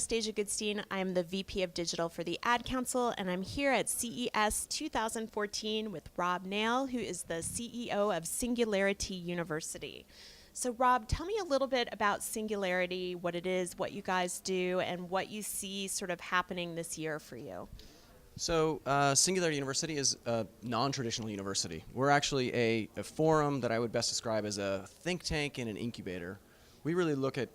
Anastasia Goodstein. I'm the VP of Digital for the Ad Council, and I'm here at CES 2014 with Rob Nail, who is the CEO of Singularity University. So Rob, tell me a little bit about Singularity, what it is, what you guys do, and what you see sort of happening this year for you. So Singularity University is a non-traditional university. We're actually a forum that I would best describe as a think tank and an incubator. We really look at,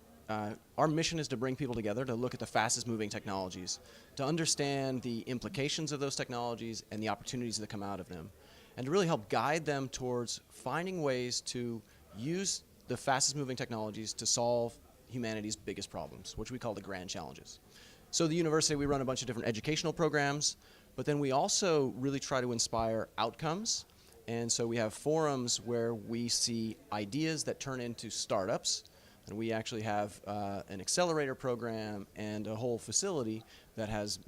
our mission is to bring people together to look at the fastest moving technologies, to understand the implications of those technologies and the opportunities that come out of them, and to really help guide them towards finding ways to use the fastest moving technologies to solve humanity's biggest problems, which we call the grand challenges. So the university, we run a bunch of different educational programs, but then we also really try to inspire outcomes. And so we have forums where we see ideas that turn into startups, and we actually have an accelerator program and a whole facility that has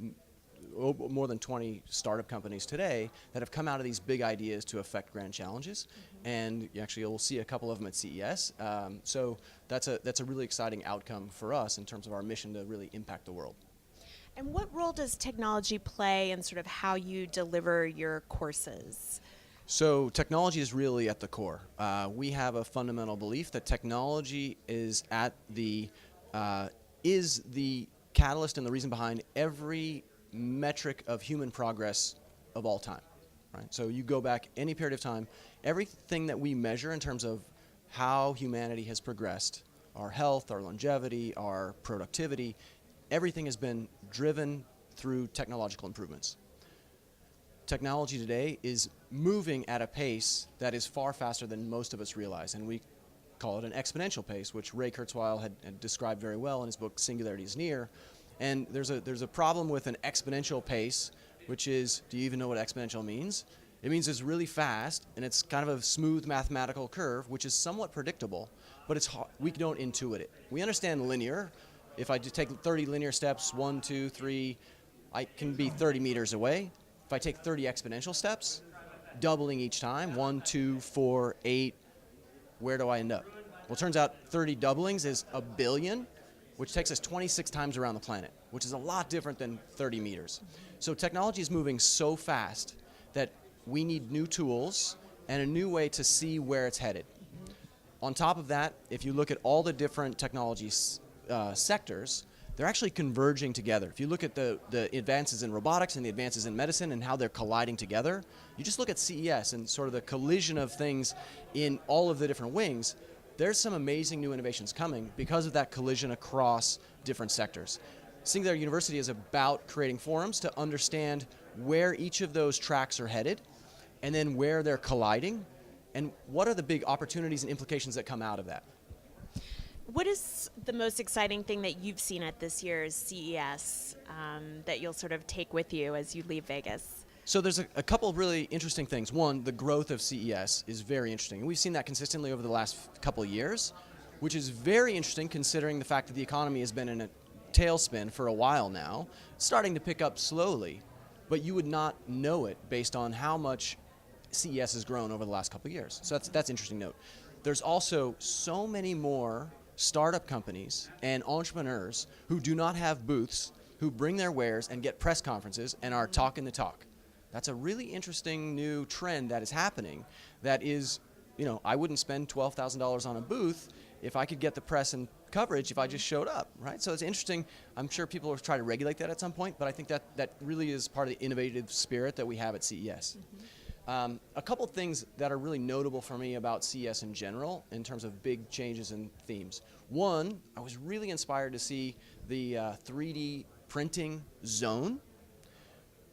more than 20 startup companies today that have come out of these big ideas to affect grand challenges. And actually you'll see a couple of them at CES. So that's a really exciting outcome for us in terms of our mission to really impact the world. And what role does technology play in sort of how you deliver your courses? So technology is really at the core. We have a fundamental belief that technology is at the catalyst and the reason behind every metric of human progress of all time. Right? So you go back any period of time, everything that we measure in terms of how humanity has progressed, our health, our longevity, our productivity, everything has been driven through technological improvements. Technology today is moving at a pace that is far faster than most of us realize, and we call it an exponential pace, which Ray Kurzweil had described very well in his book Singularity is Near. And there's a problem with an exponential pace, which is, do you even know what exponential means? It means it's really fast, and it's kind of a smooth mathematical curve, which is somewhat predictable, but it's hard. We don't intuit it. We understand linear. If I just take 30 linear steps, 1, 2, 3, I can be 30 meters away. If I take 30 exponential steps, doubling each time, 1, 2, 4, 8, where do I end up? Well, it turns out 30 doublings is a billion, which takes us 26 times around the planet, which is a lot different than 30 meters. So technology is moving so fast that we need new tools and a new way to see where it's headed. On top of that, if you look at all the different technologies sectors, they're actually converging together. If you look at the advances in robotics and the advances in medicine and how they're colliding together, you just look at CES and sort of the collision of things in all of the different wings, there's some amazing new innovations coming because of that collision across different sectors. Singularity University is about creating forums to understand where each of those tracks are headed and then where they're colliding and what are the big opportunities and implications that come out of that. What is the most exciting thing that you've seen at this year's CES that you'll sort of take with you as you leave Vegas? So there's a couple of really interesting things. One, the growth of CES is very interesting. And we've seen that consistently over the last couple of years, which is very interesting considering the fact that the economy has been in a tailspin for a while now, starting to pick up slowly. But you would not know it based on how much CES has grown over the last couple of years. So that's an interesting note. There's also so many more startup companies and entrepreneurs who do not have booths, who bring their wares and get press conferences and are talking the talk. That's a really interesting new trend that is happening that is, I wouldn't spend $12,000 on a booth if I could get the press and coverage if I just showed up, right? So it's interesting. I'm sure people will try to regulate that at some point, but I think that really is part of the innovative spirit that we have at CES. A couple things that are really notable for me about CES in general in terms of big changes and themes. One, I was really inspired to see the 3D printing zone,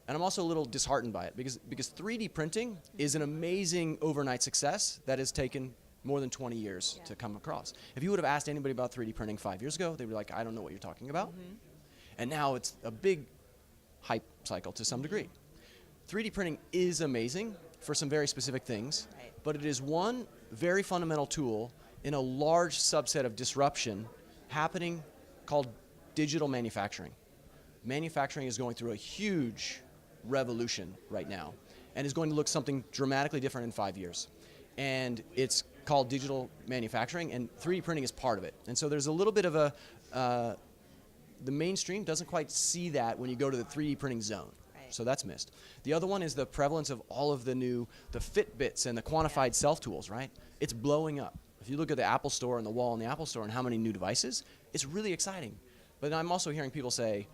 and I'm also a little disheartened by it because 3D printing is an amazing overnight success that has taken more than 20 years to come across. If you would have asked anybody about 3D printing 5 years ago, they'd be like, I don't know what you're talking about. And now it's a big hype cycle to some degree. 3D printing is amazing for some very specific things, but it is one very fundamental tool in a large subset of disruption happening called digital manufacturing. Manufacturing is going through a huge revolution right now and is going to look something dramatically different in 5 years. And it's called digital manufacturing, and 3D printing is part of it. And so there's a little bit of a the mainstream doesn't quite see that when you go to the 3D printing zone. Right. So that's missed. The other one is the prevalence of all of the Fitbits and the quantified self tools, right? It's blowing up. If you look at the Apple Store and the wall in the Apple Store and how many new devices, it's really exciting. But I'm also hearing people say,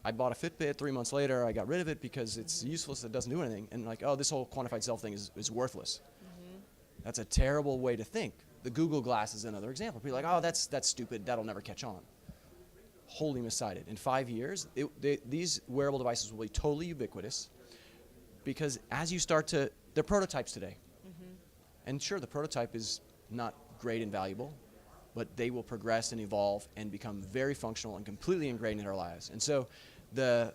I bought a Fitbit, 3 months later, I got rid of it because it's useless, it doesn't do anything. And like, oh, this whole quantified self thing is worthless. That's a terrible way to think. The Google Glass is another example. People are like, oh, that's stupid, that'll never catch on. Wholly misguided. In 5 years, these wearable devices will be totally ubiquitous because as you start to, they're prototypes today. And sure, the prototype is not great and valuable, but they will progress and evolve and become very functional and completely ingrained in our lives. And so the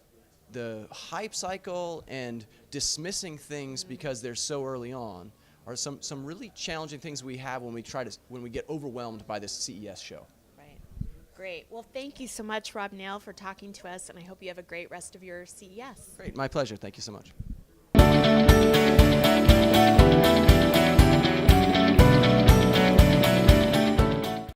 hype cycle and dismissing things because they're so early on are some really challenging things we have when we get overwhelmed by this CES show. Right. Great. Well, thank you so much, Rob Nail, for talking to us, and I hope you have a great rest of your CES. Great. My pleasure. Thank you so much.